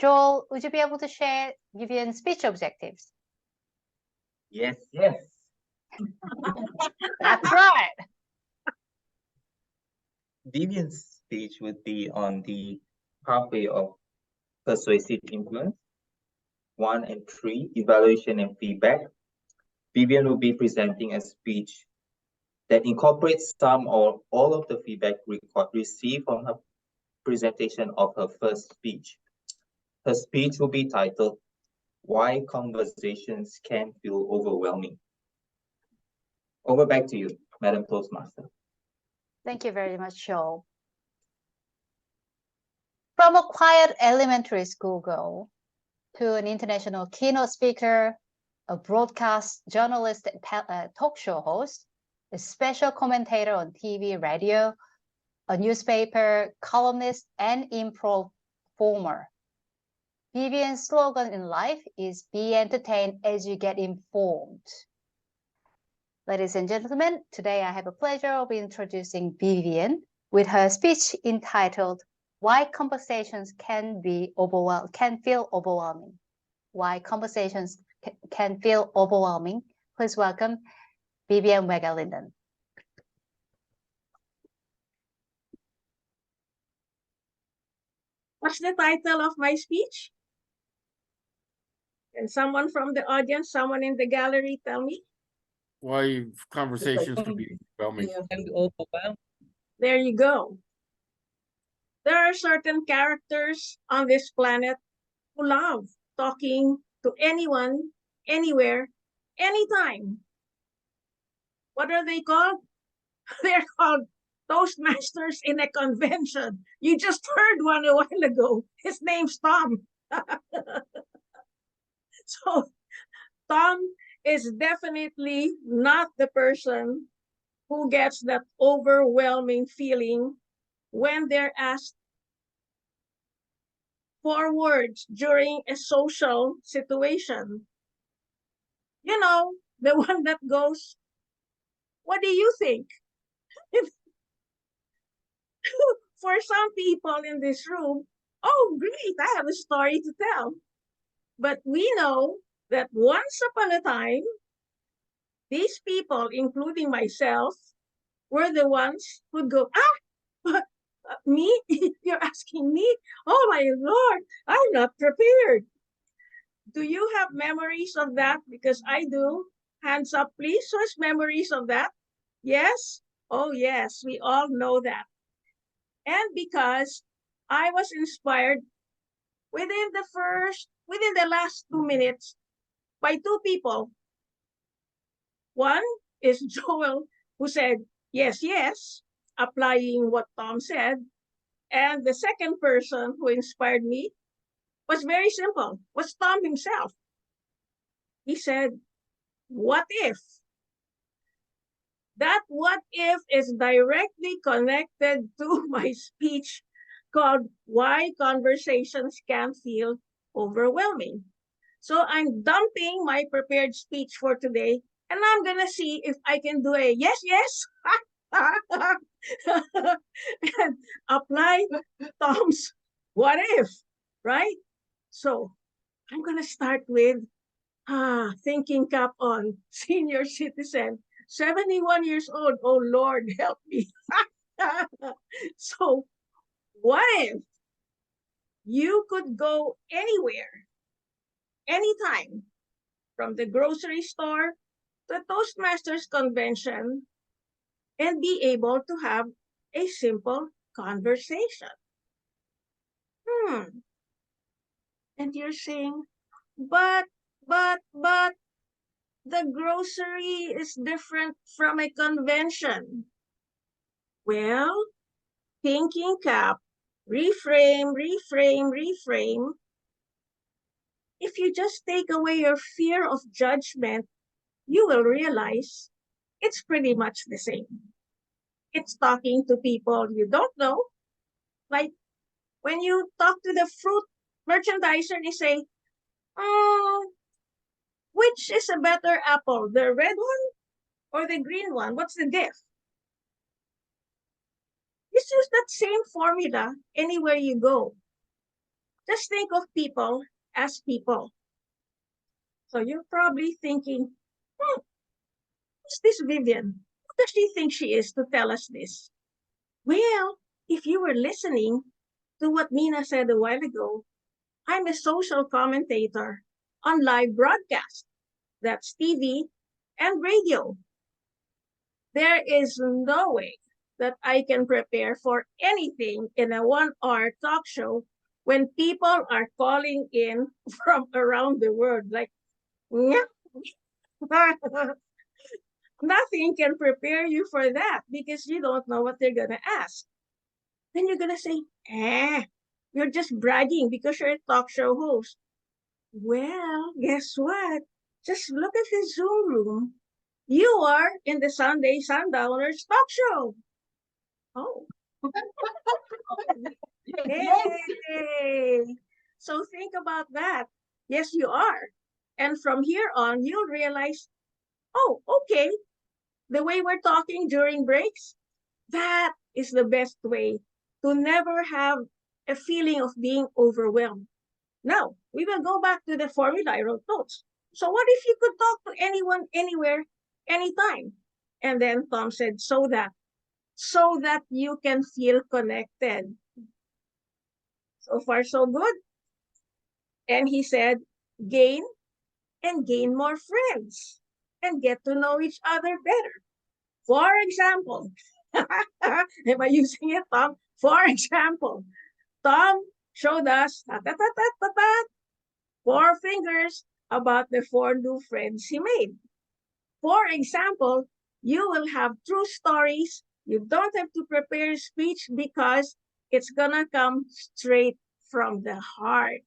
Joel, would you be able to share Vivien's speech objectives? Yes, yes. That's right. Vivian's speech would be on the pathway of persuasive influence. 1 and 3, evaluation and feedback. Vivien will be presenting a speech that incorporates some or all of the feedback received from her presentation of her first speech. Her speech will be titled, Why Conversations Can Feel Overwhelming. Over back to you, Madam Toastmaster. Thank you very much, Joel. From a quiet elementary school girl to an international keynote speaker, a broadcast journalist and talk show host, a special commentator on TV, radio, a newspaper columnist, and improv performer. Vivien's slogan in life is be entertained as you get informed. Ladies and gentlemen, today I have a pleasure of introducing Vivien with her speech entitled Why Conversations Can Feel Overwhelming. Why Conversations Can Feel Overwhelming. Please welcome Vivien Mangalindan. What's the title of my speech? Can someone from the audience, someone in the gallery tell me? Why conversations can be overwhelming. There you go. There are certain characters on this planet who love talking to anyone, anywhere, anytime. What are they called? They're called Toastmasters in a convention. You just heard one a while ago. His name's Tom. So Tom is definitely not the person who gets that overwhelming feeling when they're asked for words during a social situation. You know, the one that goes, what do you think? For some people in this room, oh, great, I have a story to tell. But we know that once upon a time, these people, including myself, were the ones who'd go, me? You're asking me? Oh my Lord, I'm not prepared. Do you have memories of that? Because I do. Hands up, please. Who has memories of that? Yes? Oh yes, we all know that. And because I was inspired within the last 2 minutes by two people. One is Joel, who said, yes, yes, applying what Tom said. And the second person who inspired me was very simple, was Tom himself. He said, what if? That what if is directly connected to my speech called Why Conversations Can Feel Overwhelming. So I'm dumping my prepared speech for today, and I'm going to see if I can do a yes, yes, and apply Tom's what if, right? So I'm going to start with thinking cap on, senior citizen, 71 years old. Oh, Lord, help me. So what if you could go anywhere, anytime, from the grocery store to Toastmasters convention and be able to have a simple conversation? And you're saying, but, the grocery is different from a convention. Well, thinking cap, reframe. If you just take away your fear of judgment, you will realize it's pretty much the same. It's talking to people you don't know. Like when you talk to the fruit merchandiser, they say, which is a better apple, the red one or the green one? What's the diff? It's just that same formula anywhere you go. Just think of people as people. So you're probably thinking, who's this Vivien? Who does she think she is to tell us this? Well, if you were listening to what Mina said a while ago, I'm a social commentator on live broadcast. That's TV and radio. There is no way that I can prepare for anything in a 1-hour talk show when people are calling in from around the world. Like, nothing can prepare you for that because you don't know what they're going to ask. Then you're going to say, you're just bragging because you're a talk show host. Well, guess what? Just look at the Zoom room. You are in the Sunday Sundowners talk show. Oh. Yay! So think about that. Yes, you are. And from here on, you'll realize, oh, okay, the way we're talking during breaks, that is the best way to never have a feeling of being overwhelmed. Now, we will go back to the formula I wrote notes. So what if you could talk to anyone, anywhere, anytime? And then Tom said, so that you can feel connected. So far, so good. And he said, gain more friends and get to know each other better. For example, am I using it, Tom? For example, Tom showed us 4 fingers about the 4 new friends he made. For example, you will have true stories. You don't have to prepare a speech because it's gonna come straight from the heart.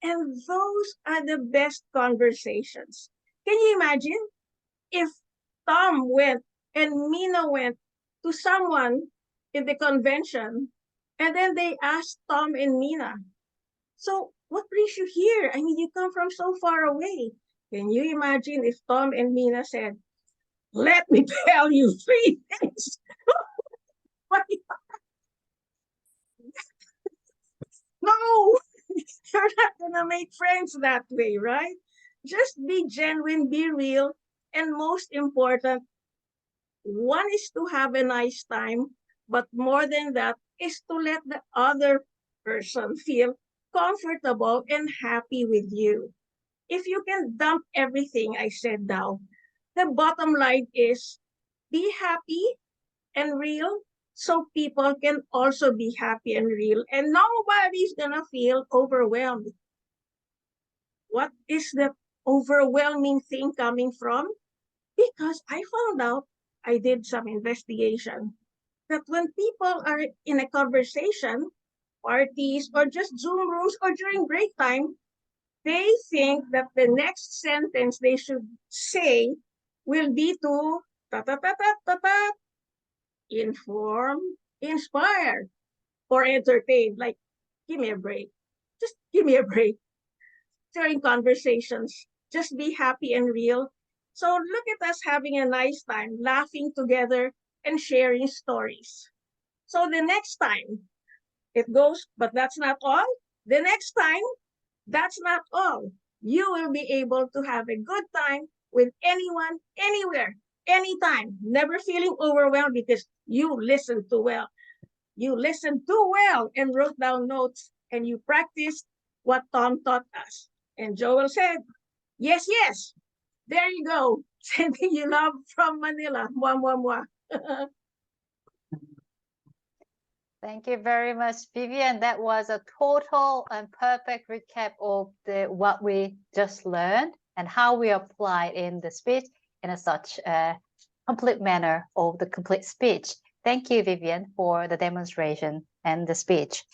And those are the best conversations. Can you imagine if Tom went and Mina went to someone in the convention and then they asked Tom and Mina, so what brings you here? I mean, you come from so far away. Can you imagine if Tom and Mina said, let me tell you 3 things. No, you're not gonna make friends that way, right? Just be genuine, be real, and most important, one is to have a nice time, but more than that is to let the other person feel comfortable and happy with you. If you can dump everything I said now, the bottom line is be happy and real so people can also be happy and real and nobody's gonna feel overwhelmed. What is the overwhelming thing coming from? Because I found out, I did some investigation, that when people are in a conversation, parties, or just Zoom rooms, or during break time, they think that the next sentence they should say will be to ta-ta-ta-ta-ta-ta, inform, inspire, or entertain. Like, give me a break. Just give me a break. During conversations, just be happy and real. So look at us having a nice time, laughing together and sharing stories. So the next time it goes, but that's not all. The next time, that's not all. You will be able to have a good time with anyone, anywhere, anytime, never feeling overwhelmed because you listened too well. You listened too well and wrote down notes and you practiced what Tom taught us. And Joel said, yes, yes. There you go. Sending you love from Manila. Mwah, mwah, mwah. Thank you very much, Vivien. That was a total and perfect recap of what we just learned and how we apply in the speech in such a complete manner of the complete speech. Thank you, Vivien, for the demonstration and the speech.